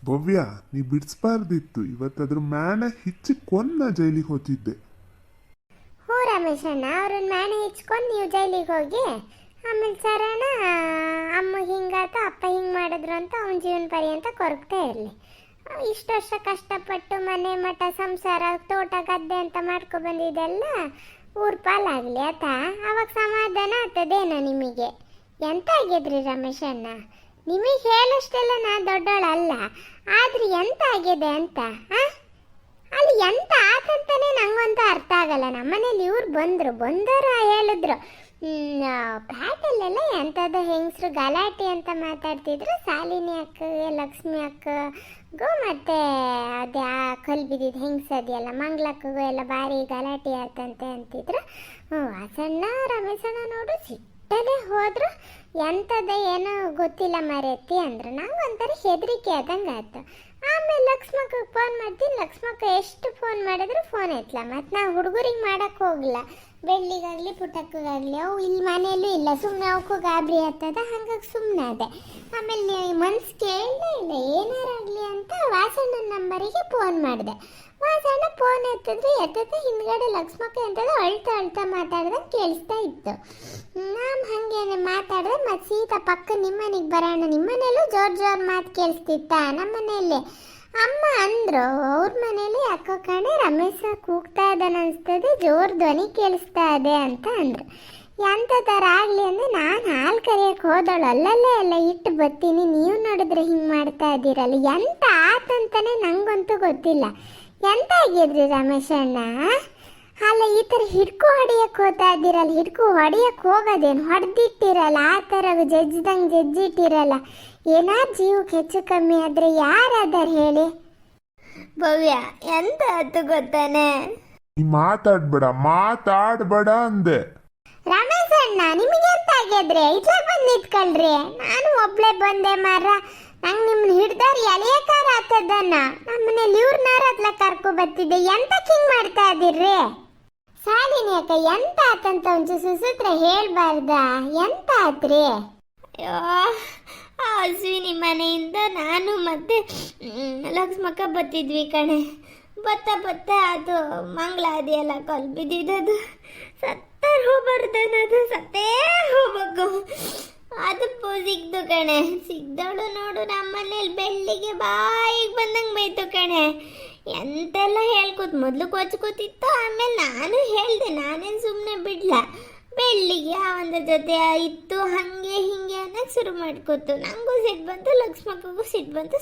ಭವ್ಯ, ನೀ ಬಿಡಿಸ್ಬಾರ್ದಿತ್ತು. ಇವತ್ತದ್ರ ಮ್ಯಾಣ ಹಿಚ್ಚಿ ಕೊಂದ ಜೈಲಿಗೆ ಹೋಗ್ತಿದ್ದೆ. ಹ್ಞೂ ರಮೇಶ್ ಅಣ್ಣ, ಅವ್ರನ್ನ ಮ್ಯಾನೆ ಇಚ್ಕೊಂಡು ನೀವು ಜೈಲಿಗೆ ಹೋಗಿ ಆಮೇಲೆ ಸರಣ ಅಮ್ಮ ಹಿಂಗಾತ ಅಪ್ಪ ಹಿಂಗೆ ಮಾಡಿದ್ರು ಅಂತ ಅವನ ಜೀವನ ಪರ್ಯಂತ ಕೊರಗ್ತಾ ಇರಲಿ. ಇಷ್ಟು ವರ್ಷ ಕಷ್ಟಪಟ್ಟು ಮನೆ ಮಠ ಸಂಸಾರ ತೋಟ ಗದ್ದೆ ಅಂತ ಮಾಡ್ಕೊ ಬಂದಿದ್ದೆಲ್ಲ ಊರ್ ಪಾಲಾಗಲಿ ಆತ ಅವಾಗ ಸಮಾಧಾನ ಆಗ್ತದೇನೋ ನಿಮಗೆ. ಎಂತ ಆಗಿದ್ರಿ ರಮೇಶ್ ಅಣ್ಣ, ನಿಮಗೆ ಹೇಳಷ್ಟೆಲ್ಲ ನಾ ದೊಡ್ಡೋಳಲ್ಲ, ಆದ್ರೆ ಎಂತ ಆಗಿದೆ ಅಂತ ಅಲ್ಲಿ ಎಂತ ಆತಂತಾನೆ ನಂಗಂತೂ ಅರ್ಥ ಆಗಲ್ಲ. ನಮ್ಮನೇಲಿ ಇವ್ರು ಬಂದರು ಹೇಳಿದ್ರು ಪ್ಯಾಟಲ್ಲೆಲ್ಲ ಎಂಥದ್ದು ಹೆಂಗಸರು ಗಲಾಟೆ ಅಂತ ಮಾತಾಡ್ತಿದ್ರು. ಶಾಲಿನಿ ಅಕ್ಕಗೆ ಲಕ್ಷ್ಮಿ ಅಕ್ಕಗೂ ಮತ್ತು ಅದೇ ಆ ಕಲ್ ಬಿದ್ದಿದ್ದು ಹೆಂಗಸದಿಯಲ್ಲ ಮಂಗ್ಲಕ್ಕಗೂ ಎಲ್ಲ ಭಾರಿ ಗಲಾಟೆ ಆತಂತೆ ಅಂತಿದ್ರು. ವಾಸಣ್ಣ ರಮೇಶಣ್ಣ ನೋಡು ಸಿಟ್ಟದೆ ಹೋದ್ರು. ಎಂಥದ್ದು ಏನೋ ಗೊತ್ತಿಲ್ಲ ಮರೆತಿ ಅಂದ್ರು. ನಂಗೆ ಒಂಥರ ಹೆದರಿಕೆ ಆದಂಗೆ ಆಯ್ತು. ಆಮೇಲೆ ಲಕ್ಷ್ಮಕ್ಕಗೆ ಫೋನ್ ಮಾಡ್ತೀನಿ. ಲಕ್ಷ್ಮಕ್ಕ ಎಷ್ಟು ಫೋನ್ ಮಾಡಿದ್ರು ಫೋನ್ ಎತ್ತಲ. ಮತ್ತು ನಾ ಹುಡುಗರಿಗೆ ಮಾಡೋಕ್ಕೆ ಹೋಗಲ್ಲ, ಬೆಳ್ಳಿಗಾಗಲಿ ಪುಟ್ಟಕ್ಕಾಗಲಿ. ಅವು ಇಲ್ಲಿ ಮನೆಯಲ್ಲೂ ಇಲ್ಲ, ಸುಮ್ಮನೆ ಅವಕ್ಕೂ ಗಾಬರಿ ಆಗ್ತದ. ಹಾಗಾಗಿ ಸುಮ್ಮನೆ ಅದೇ. ಆಮೇಲೆ ಮನ್ಸು ಕೇಳಲೇ ಇಲ್ಲ ಏನಾರಾಗಲಿ ಅಂತ ವಾಸಣ್ಣನ ನಂಬರಿಗೆ ಫೋನ್ ಮಾಡಿದೆ. ವಾಸಣ್ಣ ಫೋನ್ ಎತ್ತದ ಹಿಂದ್ಗಡೆ ಲಕ್ಷ್ಮಕ್ಕ ಎಂಥದ್ದು ಅಳ್ತಾ ಮಾತಾಡ್ದಂಗೆ ಕೇಳಿಸ್ತಾ ಇತ್ತು. ನಾನು ಹಾಗೇನೆ ಮಾತಾಡಿದೆ. ಮತ್ತು ಸೀತಾ ಪಕ್ಕ ನಿಮ್ಮನೆಗೆ ಬರೋಣ, ನಿಮ್ಮನೇಲೂ ಜೋರು ಮಾತು ಕೇಳಿಸ್ತಿತ್ತ. ನಮ್ಮನೆಯಲ್ಲಿ ಅಮ್ಮ ಅಂದರು ಅವ್ರ ಮನೇಲಿ ಯಾಕೋ ಕಣೆ ರಮೇಶ ಕೂಗ್ತಾ ಇದ್ದಾನೆ ಅನಿಸ್ತದೆ, ಜೋರು ಧ್ವನಿ ಕೇಳಿಸ್ತಾ ಇದೆ ಅಂತ ಅಂದರು. ಎಂಥ ಥರ ಆಗಲಿ ಅಂದರೆ ನಾನು ಹಾಲು ಕರಿಯೋಕ್ಕೆ ಹೋದಳು ಅಲ್ಲಲ್ಲೇ ಎಲ್ಲ ಇಟ್ಟು ಬರ್ತೀನಿ, ನೀವು ನೋಡಿದ್ರೆ ಹಿಂಗೆ ಮಾಡ್ತಾ ಇದ್ದೀರಲ್ಲ. ಎಂತ ಆತಂತಾನೆ ನಂಗಂತೂ ಗೊತ್ತಿಲ್ಲ. ಎಂತ ಆಗಿದ್ರಿ ರಮೇಶ್ ಅಣ್ಣ? ಅಲ್ಲ ಈ ಥರ ಹಿಡ್ಕು ಹೊಡಿಯಕ್ಕೆ ಹೋಗ್ತಾ ಇದ್ದೀರಲ್ಲ, ಹಿಡ್ಕು ಹೊಡಿಯಕ್ಕೆ ಹೋಗೋದೇನು, ಹೊಡೆದಿಟ್ಟಿರಲ್ಲ, ಆ ಥರ ಜಜ್ಜಿಟ್ಟಿರಲ್ಲ. ಏನಾದ್ರು ಜೀವಕ್ಕೆ ಹೆಚ್ಚು ಕಮ್ಮಿ ಆದರೆ ಯಾರಾದಾರ ಹೇಳಿ? ಭವ್ಯ, ಎಂತ ಆಯ್ತು ಗೊತ್ತಾನೆ? ನೀ ಮಾತಾಡ್ಬೇಡ ಅಂದೆ. ರಮೇಶ್ ಅಣ್ಣ, ನಿಮಗೆ ಎಂತ ಆಗಿದ್ರೆ ಇಟ್ಲ ಬಂದು ನಿಂತ್ಕೊಳ್ರಿ. ನಾನು ಒಬ್ಳೆ ಬಂದೆ ಮಾರ. ನಂಗೆ ನಿಮ್ಮನ್ನ ಹಿಡ್ದಾರಿ ಎಲೆಯಕಾರ ಆತದನ್ನ ನಮ್ಮನೇಲಿ ಇವ್ರನ್ನಾರ ಅದ್ಲ ಕರ್ಕೊ ಬರ್ತಿದ್ದೆ. ಎಂತಕ್ಕೆ ಹಿಂಗೆ ಮಾಡ್ತಾ ಇದ್ದೀರ್ರಿ? ಶಾಲಿನಿ ಅಕ್ಕ ಎಂತ ಆತಂತ ಒಂಚೂರು ಸುಸೂತ್ರ ಹೇಳ್ಬಾರ್ದ? ಎಂತ ಆತ್ರಿ? ಅಯ್ಯೋ, ಆ ಅಶ್ವಿನಿ ಮನೆಯಿಂದ ನಾನು ಮತ್ತೆ ಲಕ್ಷ್ಮಕ್ಕ ಬತ್ತಿದ್ವಿ ಕಣೆ. ಬತ್ತ ಅದು ಮಂಗಳ ಅದೆಯಲ್ಲ ಕಲ್ ಬಿದ್ದಿದ್ದದು, ಸತ್ತರ್ ಹೋಗ್ಬಾರ್ದನ್ನೋದು, ಸತ್ತೇ ಹೋಗ್ಬೇಕು. ಅದು ಸಿಗ್ದು ಕಣೆ. ಸಿಗ್ದವಳು ನೋಡು ನಮ್ಮನೇಲಿ ಬೆಳ್ಳಿಗೆ ಬಾಯಿಗೆ ಬಂದಂಗೆ ಬೈತು ಕಣೆ. ಎಂತೆಲ್ಲ ಹೇಳ್ಕೊತ್ ಮೊದಲು ಕೊಚ್ಕೋತಿತ್ತು. ಆಮೇಲೆ ನಾನು ಹೇಳ್ದೆ, ನಾನೇನು ಸುಮ್ಮನೆ ಬಿಡ್ಲ. ಬೆಳ್ಳಿಗೆ ಅವನ ಜೊತೆ ಇತ್ತು, ಹಾಗೆ ಹಿಂಗೆ ಅನ್ನೋಕೆ ಶುರು ಮಾಡ್ಕೊತು. ನನಗೂ ಸಿಟ್ಟು ಬಂತು, ಲಕ್ಷ್ಮಕ್ಕಗೂ ಸಿಟ್ಟು ಬಂತು.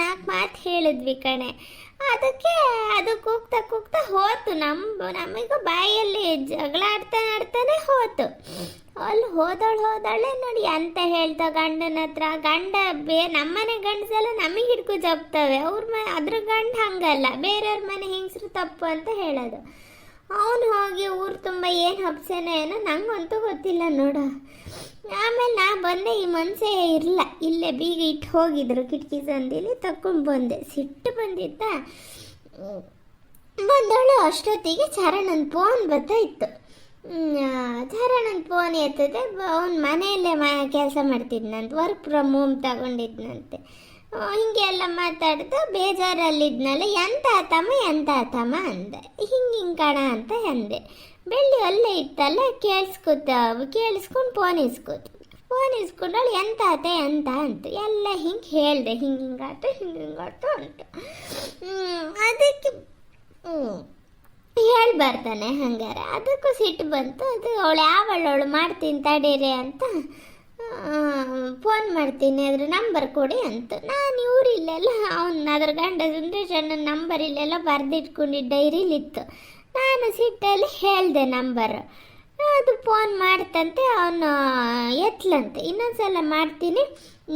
ನಾಲ್ಕು ಮಾತು ಹೇಳಿದ್ವಿ ಕಣೆ. ಅದಕ್ಕೆ ಅದು ಕೂಗ್ತಾ ಹೋತು. ನಮಗೂ ಬಾಯಲ್ಲಿ ಜಗಳ ಆಡ್ತಾನೆ ಹೋತು. ಅಲ್ಲಿ ಹೋದಳೆ ನೋಡಿ ಅಂತ ಹೇಳ್ತಾ ಗಂಡನ ಹತ್ರ. ಗಂಡ ನಮ್ಮನೆ ಗಂಡಸೆಲ್ಲ ನಮಗೆ ಹಿಡ್ಕೊ ಜಪ್ತವೆ. ಅದ್ರ ಗಂಡ ಹಂಗಲ್ಲ, ಬೇರೆಯವ್ರ ಮನೆ ಹೆಂಗಸ್ರು ತಪ್ಪು ಅಂತ ಹೇಳೋದು. ಅವನು ಹೋಗಿ ಊರು ತುಂಬ ಏನು ಹಬ್ಸೇನೋ ಏನೋ ನಂಗಂತೂ ಗೊತ್ತಿಲ್ಲ ನೋಡು. ಆಮೇಲೆ ನಾ ಬಂದೆ, ಈ ಮನಸ್ಸೇ ಇರಲ್ಲ, ಇಲ್ಲೇ ಬೀಗ ಇಟ್ಟು ಹೋಗಿದ್ರು ಕಿಟಕಿ ಸಂದಿಲಿ, ತಕೊಂಡು ಬಂದೆ. ಸಿಟ್ಟು ಬಂದಿತ್ತ. ಬಂದವಳು ಅಷ್ಟೊತ್ತಿಗೆ ಚರಣನ ಫೋನ್ ಬರ್ತಾಯಿತ್ತು. ಚರಣನ ಫೋನ್ ಎತ್ತದೆ. ಅವನ ಮನೆಯಲ್ಲೇ ಕೆಲಸ ಮಾಡ್ತಿದ್ನಂತೆ, ವರ್ಕ್ ಫ್ರಮ್ ಹೋಮ್ ತಗೊಂಡಿದ್ನಂತೆ. ಹಿಂಗೆ ಎಲ್ಲ ಮಾತಾಡ್ದು ಬೇಜಾರಲ್ಲಿದ್ನಲ್ಲ. ಎಂತ ಆತಮ್ಮ ಅಂದೆ. ಹಿಂಗೆ ಕಣ ಅಂತ ಅಂದೆ. ಬೆಳ್ಳಿ ಅಲ್ಲೇ ಇತ್ತಲ್ಲ, ಕೇಳಿಸ್ಕೊಂಡು ಫೋನ್ ಇಸ್ಕೊಂಡಳು. ಎಂತ ಆತೆ ಅಂತ ಅಂತು. ಎಲ್ಲ ಹಿಂಗೆ ಹೇಳ್ದೆ, ಹಿಂಗಾತು ಅಂತು. ಅದಕ್ಕೆ ಹೇಳ್ಬಾರ್ದಾನೆ ಹಂಗಾರೆ. ಅದಕ್ಕೂ ಸಿಟ್ಟು ಬಂತು. ಅದು ಅವಳು ಮಾಡ್ತೀನಿ ತಡೀರಿ ಅಂತ ಫೋನ್ ಮಾಡ್ತೀನಿ, ಅದ್ರ ನಂಬರ್ ಕೊಡಿ ಅಂತ. ನಾನು ಇವ್ರಿಲ್ಲೆಲ್ಲ ಅದ್ರ ಗಂಡ ಸುಂದರೇಶ್ ಅಣ್ಣನ ನಂಬರ್ ಇಲ್ಲೆಲ್ಲ ಬರೆದಿಟ್ಕೊಂಡಿದ್ದ ಡೈರಿಲಿತ್ತು. ನಾನು ಸಿಟ್ಟಲ್ಲಿ ಹೇಳಿದೆ ನಂಬರ್. ಅದು ಫೋನ್ ಮಾಡ್ತಂತೆ, ಅವನು ಎತ್ಲಂತೆ. ಇನ್ನೊಂದ್ಸಲ ಮಾಡ್ತೀನಿ,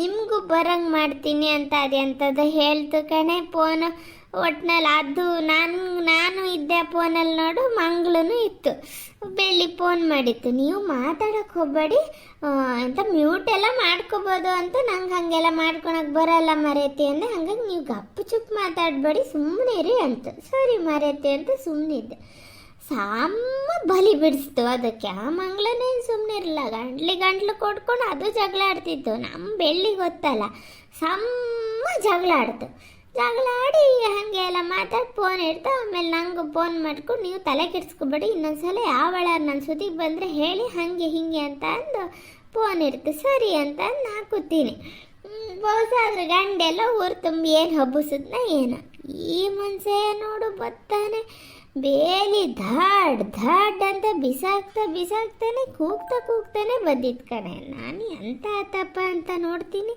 ನಿಮಗೂ ಬರಂಗೆ ಮಾಡ್ತೀನಿ ಅಂತ ಅದೆಂಥದ್ದು ಹೇಳ್ತು ಕಣೆ ಫೋನು. ಒಟ್ನಲ್ಲಿ ಅದು ನಾನು ಇದ್ದೆ ಫೋನಲ್ಲಿ ನೋಡು. ಮಂಗಳೂ ಇತ್ತು. ಬೆಳ್ಳಿ ಫೋನ್ ಮಾಡಿತ್ತು, ನೀವು ಮಾತಾಡೋಕ್ಕೆ ಹೋಗಬೇಡಿ ಅಂತ, ಮ್ಯೂಟ್ ಎಲ್ಲ ಮಾಡ್ಕೋಬೋದು ಅಂತ. ನಂಗೆ ಹಾಗೆಲ್ಲ ಮಾಡ್ಕೊಳಕ್ಕೆ ಬರಲ್ಲ ಮರೇತಿ ಅಂದೆ. ಹಂಗಾಗಿ ನೀವು ಗಪ್ಪು ಚುಪ್ ಮಾತಾಡಬೇಡಿ, ಸುಮ್ಮನೆ ಇರಿ ಅಂತ. ಸರಿ ಮರೇತಿ ಅಂತ ಸುಮ್ಮನಿದ್ದೆ. ಸಾಮ ಬಲಿ ಬಿಡಿಸ್ತು ಅದಕ್ಕೆ. ಆ ಮಂಗಳನೇನು ಸುಮ್ಮನೆ ಇರಲ್ಲ, ಗಂಟ್ಲು ಕೊಟ್ಕೊಂಡು ಅದು ಜಗಳ ಆಡ್ತಿತ್ತು. ನಮ್ಮ ಬೆಳ್ಳಿ ಗೊತ್ತಲ್ಲ, ಸಮ್ಮ ಜಗಳ ಆಡ್ತು. ಜಗಳ ಆಡಿ ಹಾಗೆ ಎಲ್ಲ ಮಾತಾಡಿ ಫೋನ್ ಇಡ್ತಾ ಆಮೇಲೆ ನಂಗೆ ಫೋನ್ ಮಾಡ್ಕೊಂಡು ನೀವು ತಲೆ ಕೆಡಿಸ್ಕೊಬೇಡಿ, ಇನ್ನೊಂದ್ಸಲ ಯಾವಳ ನನ್ನ ಸುದ್ದಿಗೆ ಬಂದರೆ ಹೇಳಿ ಹಾಗೆ ಹೀಗೆ ಅಂತ ಅಂದು ಫೋನ್ ಇಡ್ತು. ಸರಿ ಅಂತ ನಾ ಕೂತೀನಿ. ಬಹುಶ ಅದ್ರ ಗಂಡೆಲ್ಲ ಊರು ತುಂಬಿ ಏನು ಹಬ್ಬಿಸಿದ್ನ ಏನೋ. ಈ ಮನುಷ್ಯ ನೋಡು ಬರ್ತಾನೆ, ಬೇಲಿ ಧಾಡ್ ಧಾಡ್ ಅಂತ ಬಿಸಾಕ್ತಾನೆ, ಕೂಗ್ತಾನೆ ಬಂದಿತ್ತು ಕಣೆ. ನಾನು ಎಂತ ಆತಪ್ಪ ಅಂತ ನೋಡ್ತೀನಿ.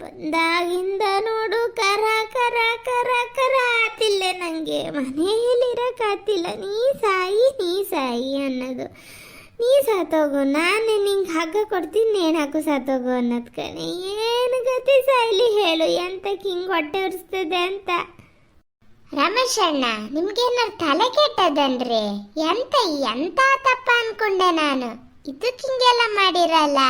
ಬಂದಾಗಿಂದ ನೋಡು ಕರ ಕರ ಕರ ಕರ ಆತಿಲ್ಲ, ನನಗೆ ಮನೆಯಲ್ಲಿರೋಕ್ಕಾಗ್ತಿಲ್ಲ. ನೀ ಸಾಯಿ ಅನ್ನೋದು. ನೀ ಸಾತೋಗು, ನಾನೇ ನಿಂಗೆ ಹಗ್ಗ ಕೊಡ್ತೀನಿ, ನೇಣು ಹಾಕು ಸಾತೋಗು ಅನ್ನೋದು ಕಣೆ. ಏನು ಗತಿ ಸಾಯ್ಲಿ ಹೇಳು, ಎಂತಕ್ಕೆ ಹಿಂಗೆ ಹೊಟ್ಟೆ ಉರಿಸ್ತದೆ ಅಂತ. ರಮೇಶ್ ಅಣ್ಣ, ನಿಮ್ಗೇನಾರು ತಲೆ ಕೆಟ್ಟದನ್ರಿ? ಎಂತ ತಪ್ಪ ಅನ್ಕೊಂಡೆ ನಾನು. ಇದಕ್ಕೆ ಹಿಂಗೆಲ್ಲ ಮಾಡಿರಲ್ಲ.